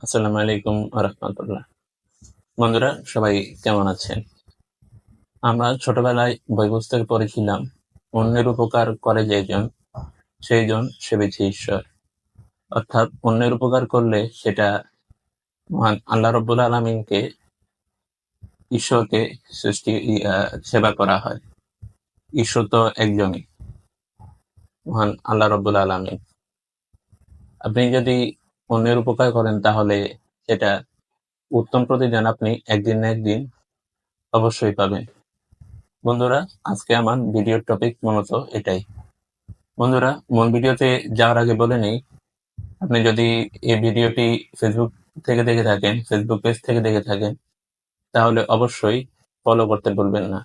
আসসালামু আলাইকুম রহমতুল্লাহ। বন্ধুরা, সবাই কেমন আছেন? আমরা ছোটবেলায় বই পুস্তকে পড়েছিলাম, অন্যের উপকার করে যেজন সেইজন সেবিছে ঈশ্বর। অর্থাৎ অন্যের উপকার করলে সেটা মহান আল্লাহ রব্বুল আলমিনকে, ঈশ্বরকে সৃষ্টি সেবা করা হয়। ঈশ্বর তো একজনই, মহান আল্লাহ রব্বুল আলমিন। আপনি যদি অন্যের উপকার করেন তাহলে সেটা উত্তম প্রতিদান আপনি একদিন না একদিন অবশ্যই পাবেন। বন্ধুরা, আজকে আমার ভিডিওর টপিক মূলত এটাই। বন্ধুরা, মূল ভিডিওতে যাওয়ার আগে বলে নেই, আপনি যদি এই ভিডিওটি ফেসবুক থেকে দেখে থাকেন, ফেসবুক পেজ থেকে দেখে থাকেন, তাহলে অবশ্যই ফলো করতে ভুলবেন না।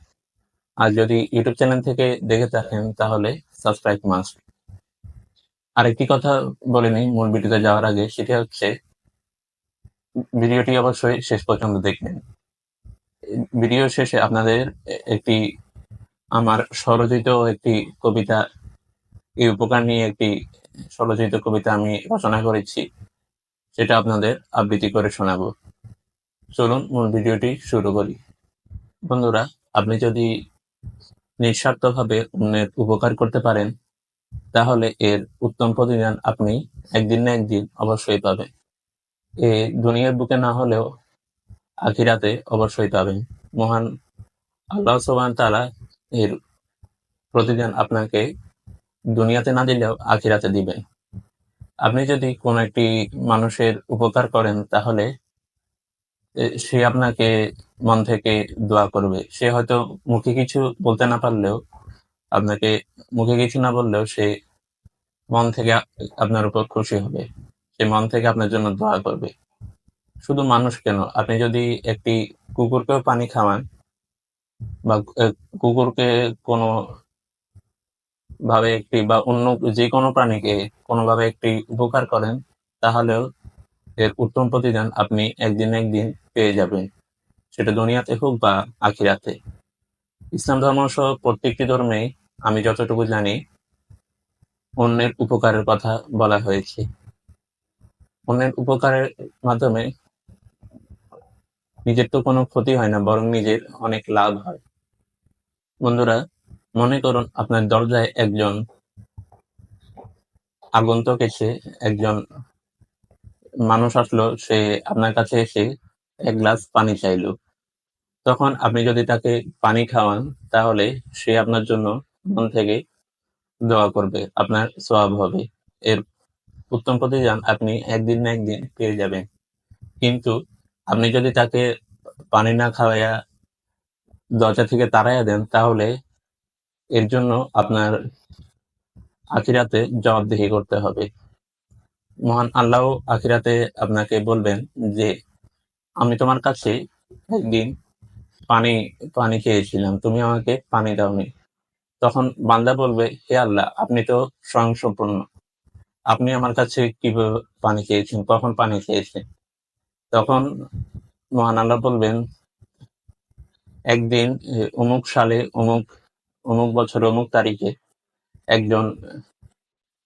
আর যদি ইউটিউব চ্যানেল থেকে দেখে থাকেন তাহলে সাবস্ক্রাইব মাস্ট। আরেকটি কথা বলে নেই মূল ভিডিওতে যাওয়ার আগে, সেটা হচ্ছে ভিডিওটি অবশ্যই শেষ পর্যন্ত দেখবেন। ভিডিও শেষে আপনাদের একটি আমার স্বরচিত একটি কবিতা, এই উপকার নিয়ে একটি স্বরচিত কবিতা আমি রচনা করেছি, সেটা আপনাদের আবৃত্তি করে শোনাবো। চলুন মূল ভিডিওটি শুরু করি। বন্ধুরা, আপনি যদি নিঃস্বার্থভাবে অন্যের উপকার করতে পারেন তাহলে এর উত্তম প্রতিদান আপনি একদিন না একদিন অবশ্যই পাবেন। এ দুনিয়ার বুকে না হলেও আখিরাতে অবশ্যই পাবেন। মহান আল্লাহ সুবহানাহু ওয়া তাআলা এর প্রতিদান আপনাকে দুনিয়াতে না দিলেও আখিরাতে দিবেন। আপনি যদি কোনো একটি মানুষের উপকার করেন তাহলে সে আপনাকে মন থেকে দোয়া করবে। সে হয়তো মুখে কিছু বলতে না পারলেও, আপনাকে মুখে কিছু না বললেও সে মন থেকে আপনার উপর খুশি হবে। সে মন থেকে আপনার জন্য দোয়া করবে। শুধু মানুষ কেন, আপনি যদি একটি কুকুরকেও পানি খাওয়ান বা কুকুরকে কোনো ভাবে একটি বা অন্য যে কোনো প্রাণীকে কোনোভাবে একটি উপকার করেন তাহলেও এর উত্তম প্রতিদান আপনি একদিন না একদিন পেয়ে যাবেন, সেটা দুনিয়াতে হোক বা আখিরাতে। ইসলাম ধর্ম সহ প্রত্যেকটি ধর্মেই আমি যতটুকু জানি অন্যের উপকারের কথা বলা হয়েছে। অন্যের উপকারের মাধ্যমে নিজের তো কোনো ক্ষতি হয় না, বরং নিজের অনেক লাভ হয়। বন্ধুরা, মনে করুন আপনার দরজায় একজন আগন্তুক এসে, একজন মানুষ আসলো, সে আপনার কাছে এসে এক গ্লাস পানি চাইলো। তখন আপনি যদি তাকে পানি খাওয়ান তাহলে সে আপনার জন্য মন থেকে দোয়া করবে, আপনার সওয়াব হবে। এর উত্তম প্রতিদান আপনি একদিন না একদিন পেয়ে যাবেন। কিন্তু আপনি যদি তাকে পানি না খাওয়াইয়া দরজা থেকে তাড়াইয়া দেন তাহলে এর জন্য আপনার আখিরাতে জবাবদিহি করতে হবে। মহান আল্লাহ আখিরাতে আপনাকে বলবেন যে আমি তোমার কাছে একদিন পানি পানি চেয়েছিলাম, তুমি আমাকে পানি দাওনি। তখন বান্দা বলবে, হে আল্লাহ, আপনি তো স্বয়ংসম্পূর্ণ, আপনি আমার কাছে কিভাবে পানি চেয়েছেন, কখন পানি চেয়েছেন? তখন মহান আল্লাহ বলবেন, একদিন অমুক সালে অমুক অমুক বছর অমুক তারিখে একজন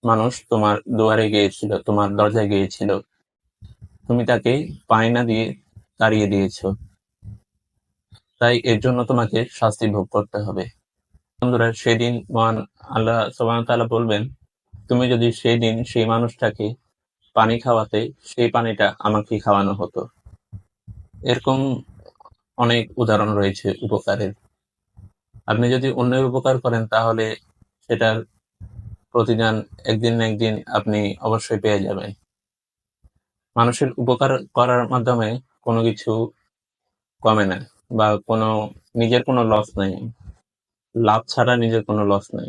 মানুষ তোমার দুয়ারে গিয়েছিল, তোমার দরজায় গিয়েছিল, তুমি তাকে পানি না দিয়ে তাড়িয়ে দিয়েছ, তাই এর জন্য তোমাকে শাস্তি ভোগ করতে হবে। বন্ধুরা, সেদিন মহান আল্লাহ সুবহানাহু ওয়া তাআলা বলবেন, তুমি যদি সেদিন সেই মানুষটাকে পানি খাওয়াতে, সেই পানিটা আমাকে খাওয়ানো হতো। এরকম অনেক উদাহরণ রয়েছে উপকারের। আপনি যদি অন্যের উপকার করেন তাহলে সেটার প্রতিদান একদিন না একদিন আপনি অবশ্যই পেয়ে যাবেন। মানুষের উপকার করার মাধ্যমে কোনো কিছু কমে না, বা কোনো নিজের কোনো লস নাই। লাভ ছাড়া নিজের কোনো লস নাই।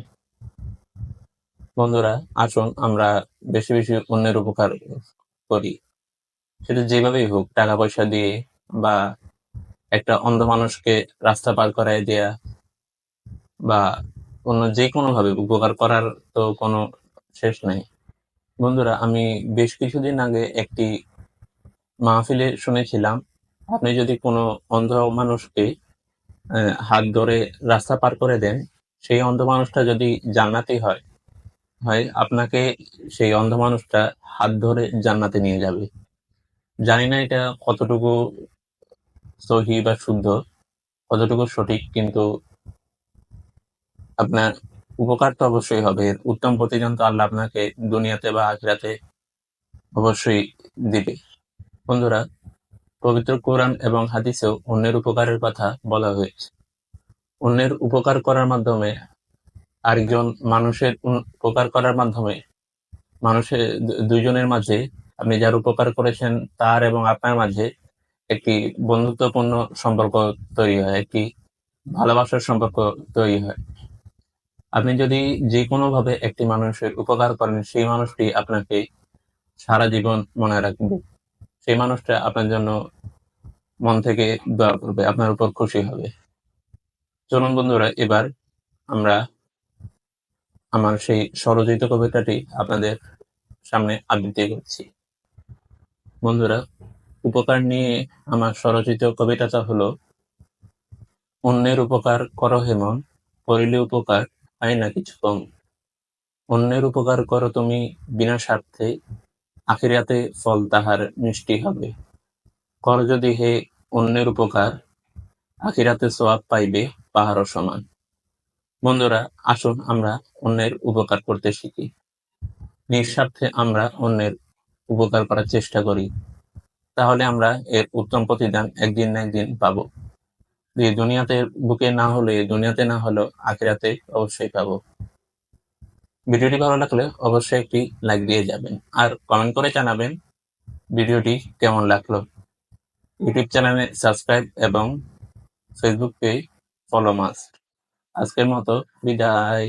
বন্ধুরা, আসুন আমরা বেশি বেশি অন্যের উপকার করি, সেটা যেভাবেই হোক, টাকা পয়সা দিয়ে বা একটা অন্ধ মানুষকে রাস্তা পার করায় দেয়া বা অন্য যে কোনো ভাবে উপকার করার তো কোনো শেষ নাই। বন্ধুরা, আমি বেশ কিছুদিন আগে একটি মাহফিলে শুনেছিলাম, আপনি যদি কোনো অন্ধ মানুষকে হাত ধরে রাস্তা পার করে দেন, সেই অন্ধ মানুষটা যদি জান্নাতি হয়, হয় আপনাকে সেই অন্ধ মানুষটা হাত ধরে জান্নাতে নিয়ে যাবে। জানি না এটা কতটুকু সহি বা শুদ্ধ, কতটুকু সঠিক, কিন্তু আপনার উপকার তো অবশ্যই হবে। এর উত্তম প্রতিদান তো আল্লাহ আপনাকে দুনিয়াতে বা আখিরাতে অবশ্যই দিবে। বন্ধুরা, পবিত্র কোরআন এবং হাদিসেও অন্যের উপকারের কথা বলা হয়েছে। অন্যের উপকার করার মাধ্যমে আরেকজন মানুষের উপকার করার মাধ্যমে মানুষের দুইজনের মাঝে, আপনি যার উপকার করেছেন তার এবং আপনার মাঝে একটি বন্ধুত্বপূর্ণ সম্পর্ক তৈরি হয়, একটি ভালোবাসার সম্পর্ক তৈরি হয়। আপনি যদি যে কোনোভাবে একটি মানুষের উপকার করেন, সেই মানুষটি আপনাকে সারা জীবন মনে রাখবে। সেই মানুষটা আপনার জন্য মন থেকে দোয়া করবে, আপনার উপর খুশি হবে। চলুন বন্ধুরা, এবার আমরা আমার সেই স্বরচিত কবিতাটি আপনাদের সামনে আবৃত্তি করছি। বন্ধুরা, উপকার নিয়ে আমার স্বরচিত কবিতাটা হলো: অন্যের উপকার করো হে মন, করিলে উপকার হয় না কিছু কম। অন্যের উপকার করো তুমি বিনা স্বার্থে, আখিরাতে ফল তাহার মিষ্টি হবে। কর যদি হে অন্যের উপকার, আখিরাতে সওয়াব পাইবে পাহাড় সমান। বন্ধুরা, আসুন আমরা অন্যের উপকার করতে শিখি। নিঃস্বার্থে আমরা অন্যের উপকার করার চেষ্টা করি, তাহলে আমরা এর উত্তম প্রতিদান একদিন না একদিন পাবো। এই দুনিয়াতে বুকে না হলে, দুনিয়াতে না হলেও আখিরাতে অবশ্যই পাবো। ভিডিওটি ভালো লাগলে অবশ্যই একটি লাইক দিয়ে যাবেন, আর কমেন্ট করে জানাবেন ভিডিওটি কেমন লাগলো। ইউটিউব চ্যানেলে সাবস্ক্রাইব এবং ফেসবুক পেজ ফলো মাস্ট। আজকের মতো বিদায়।